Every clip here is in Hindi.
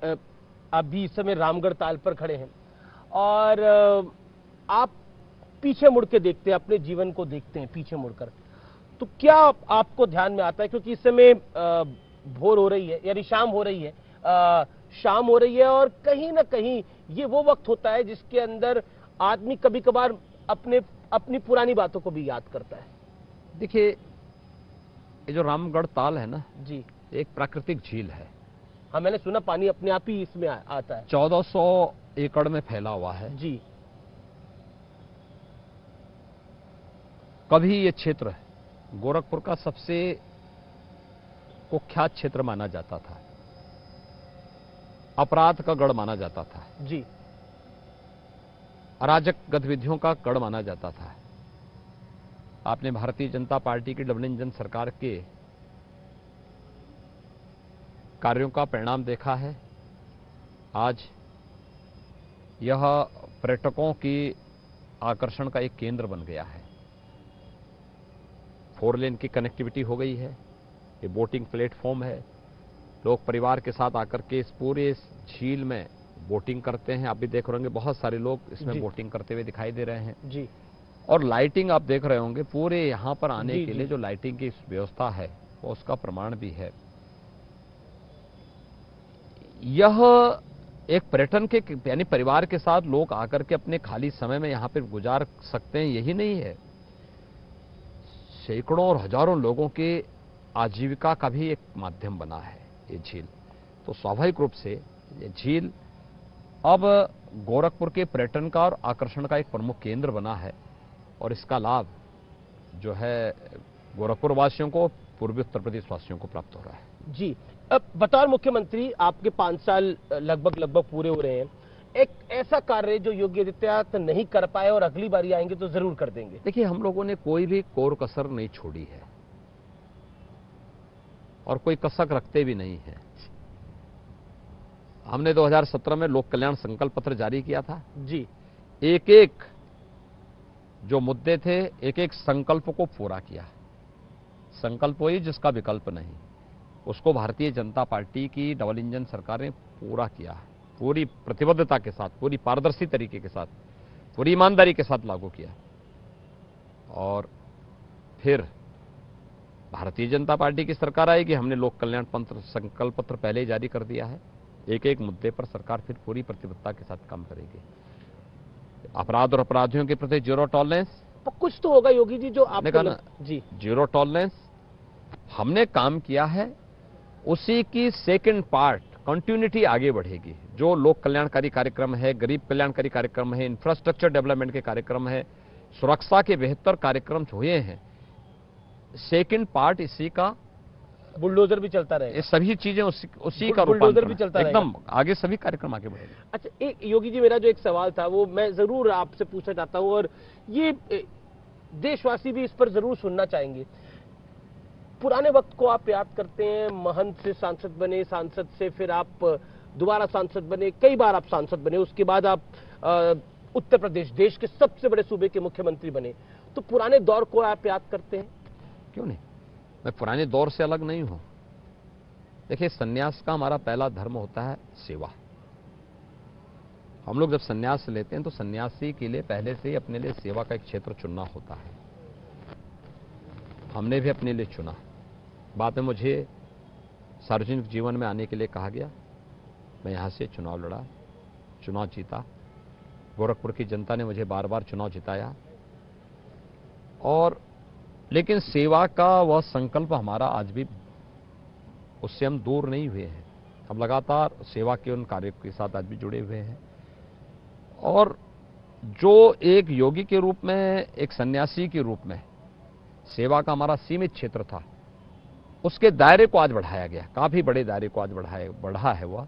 आप भी इस समय रामगढ़ ताल पर खड़े हैं और आप पीछे मुड़ के देखते हैं, अपने जीवन को देखते हैं पीछे मुड़कर, तो क्या आपको ध्यान में आता है? क्योंकि इस समय भोर हो रही है, यानी शाम हो रही है, शाम हो रही है और कहीं ना कहीं ये वो वक्त होता है जिसके अंदर आदमी कभी कभार अपनी पुरानी बातों को भी याद करता है। देखिए, ये जो रामगढ़ ताल है ना जी, एक प्राकृतिक झील है। हाँ, मैंने सुना पानी अपने आप ही इसमें आता है। 1400 एकड़ में फैला हुआ है। जी, कभी ये क्षेत्र गोरखपुर का सबसे कुख्यात क्षेत्र माना जाता था, अपराध का गढ़ माना जाता था, जी, अराजक गतिविधियों का गढ़ माना जाता था। आपने भारतीय जनता पार्टी की डबल इंजन सरकार के कार्यों का परिणाम देखा है। आज यह पर्यटकों की आकर्षण का एक केंद्र बन गया है। 4 लेन की कनेक्टिविटी हो गई है, ये बोटिंग प्लेटफॉर्म है। लोग परिवार के साथ आकर के इस पूरे झील में बोटिंग करते हैं। आप भी देख रहे होंगे बहुत सारे लोग इसमें बोटिंग करते हुए दिखाई दे रहे हैं। जी, और लाइटिंग आप देख रहे होंगे, पूरे यहां पर आने जी, के जी। लिए जो लाइटिंग की व्यवस्था है वो उसका प्रमाण भी है। यह एक पर्यटन के यानी परिवार के साथ लोग आकर के अपने खाली समय में यहां पर गुजार सकते हैं, यही नहीं है, सैकड़ों और हजारों लोगों के आजीविका का भी एक माध्यम बना है ये झील। तो स्वाभाविक रूप से ये झील अब गोरखपुर के पर्यटन का और आकर्षण का एक प्रमुख केंद्र बना है और इसका लाभ जो है गोरखपुर वासियों को, पूर्वी उत्तर प्रदेश वासियों को प्राप्त हो रहा है। जी। अब बतौर मुख्यमंत्री आपके 5 साल लगभग पूरे हो रहे हैं। एक ऐसा कार्य जो योगी आदित्यनाथ नहीं कर पाए और अगली बारी आएंगे तो जरूर कर देंगे। देखिए, हम लोगों ने कोई भी कोर कसर नहीं छोड़ी है और कोई कसक रखते भी नहीं है। हमने 2017 में लोक कल्याण संकल्प पत्र जारी किया था। जी, एक एक जो मुद्दे थे, एक एक संकल्प को पूरा किया। संकल्प वही जिसका विकल्प नहीं, उसको भारतीय जनता पार्टी की डबल इंजन सरकार ने पूरा किया है, पूरी प्रतिबद्धता के साथ, पूरी पारदर्शी तरीके के साथ, पूरी ईमानदारी के साथ लागू किया। और फिर भारतीय जनता पार्टी की सरकार आएगी, हमने लोक कल्याण पत्र संकल्प पत्र पहले ही जारी कर दिया है। एक एक मुद्दे पर सरकार फिर पूरी प्रतिबद्धता के साथ काम करेगी। अपराध और अपराधियों के प्रति जीरो टॉलरेंस, तो कुछ तो होगा योगी जी जो आपने कहा ना, जी, जीरो टॉलरेंस हमने काम किया है, उसी की सेकंड पार्ट कंटिन्यूटी आगे बढ़ेगी। जो लोक कल्याणकारी कार्यक्रम है, गरीब कल्याणकारी कार्यक्रम है, इंफ्रास्ट्रक्चर डेवलपमेंट के कार्यक्रम है, सुरक्षा के बेहतर कार्यक्रम हुए हैं, सेकंड पार्ट इसी का, बुलडोजर भी चलता रहेगा। ये सभी चीजें उसी का बुलडोजर भी रूपांतरण चलता एकदम आगे, सभी कार्यक्रम आगे बढ़ेंगे। अच्छा, एक योगी जी, मेरा जो एक सवाल था वो मैं जरूर आपसे पूछना चाहता हूं और ये देशवासी भी इस पर जरूर सुनना चाहेंगे। पुराने वक्त को आप याद करते हैं, महंत से सांसद बने, सांसद से फिर आप दोबारा सांसद बने, कई बार आप सांसद बने, उसके बाद आप उत्तर प्रदेश, देश के सबसे बड़े सूबे के मुख्यमंत्री बने। तो पुराने दौर को आप याद करते हैं? क्यों नहीं, मैं पुराने दौर से अलग नहीं हूं। देखिए, सन्यास का हमारा पहला धर्म होता है सेवा। हम लोग जब सन्यास लेते हैं तो सन्यासी के लिए पहले से ही अपने लिए सेवा का एक क्षेत्र चुनना होता है। हमने भी अपने लिए चुना। बाद में मुझे सार्वजनिक जीवन में आने के लिए कहा गया, मैं यहां से चुनाव लड़ा, चुनाव जीता। गोरखपुर की जनता ने मुझे बार बार चुनाव जिताया, और लेकिन सेवा का वह संकल्प हमारा आज भी, उससे हम दूर नहीं हुए हैं। हम लगातार सेवा के उन कार्यों के साथ आज भी जुड़े हुए हैं। और जो एक योगी के रूप में, एक सन्यासी के रूप में सेवा का हमारा सीमित क्षेत्र था, उसके दायरे को आज बढ़ाया गया, काफी बड़े दायरे को आज बढ़ा है वह,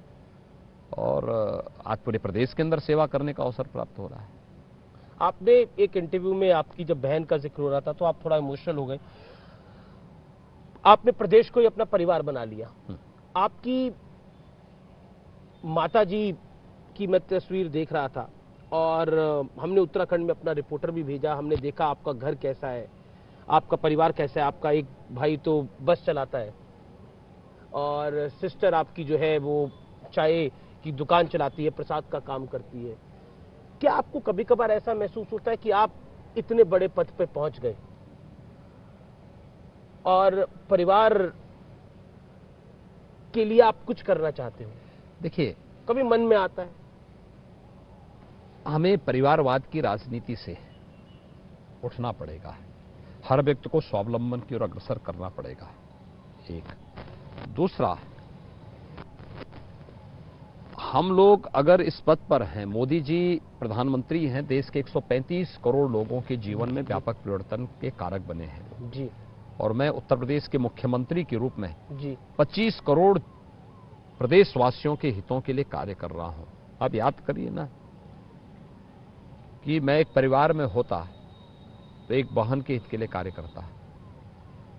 और आज पूरे प्रदेश के अंदर सेवा करने का अवसर प्राप्त हो रहा है। आपने एक इंटरव्यू में आपकी जब बहन का जिक्र हो रहा था तो आप थोड़ा इमोशनल हो गए। आपने प्रदेश को ही अपना परिवार बना लिया। आपकी माताजी की मैं तस्वीर देख रहा था और हमने उत्तराखंड में अपना रिपोर्टर भी भेजा। हमने देखा आपका घर कैसा है, आपका परिवार कैसा है। आपका एक भाई तो बस चलाता है और सिस्टर आपकी जो है वो चाय की दुकान चलाती है, प्रसाद का काम करती है। क्या आपको कभी कभार ऐसा महसूस होता है कि आप इतने बड़े पद पे पहुंच गए और परिवार के लिए आप कुछ करना चाहते हो? देखिए, कभी मन में आता है? हमें परिवारवाद की राजनीति से उठना पड़ेगा। हर व्यक्ति को स्वावलंबन की ओर अग्रसर करना पड़ेगा, एक। दूसरा, हम लोग अगर इस पद पर हैं, मोदी जी प्रधानमंत्री हैं, देश के 135 करोड़ लोगों के जीवन में व्यापक परिवर्तन के कारक बने हैं जी और मैं उत्तर प्रदेश के मुख्यमंत्री के रूप में जी 25 करोड़ प्रदेशवासियों के हितों के लिए कार्य कर रहा हूं। आप याद करिए ना कि मैं एक परिवार में होता तो एक बहन के हित के लिए कार्य करता,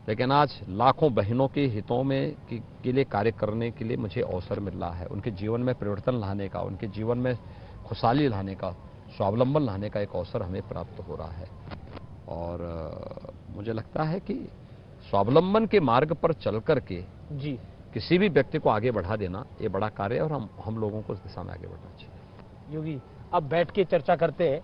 लेकिन आज लाखों बहनों के हितों में के लिए कार्य करने के लिए मुझे अवसर मिल रहा है। उनके जीवन में परिवर्तन लाने का, उनके जीवन में खुशहाली लाने का, स्वावलंबन लाने का एक अवसर हमें प्राप्त हो रहा है। और मुझे लगता है कि स्वावलंबन के मार्ग पर चल करके जी किसी भी व्यक्ति को आगे बढ़ा देना ये बड़ा कार्य है और हम लोगों को इस दिशा में आगे बढ़ना चाहिए। योगी, अब बैठ के चर्चा करते हैं।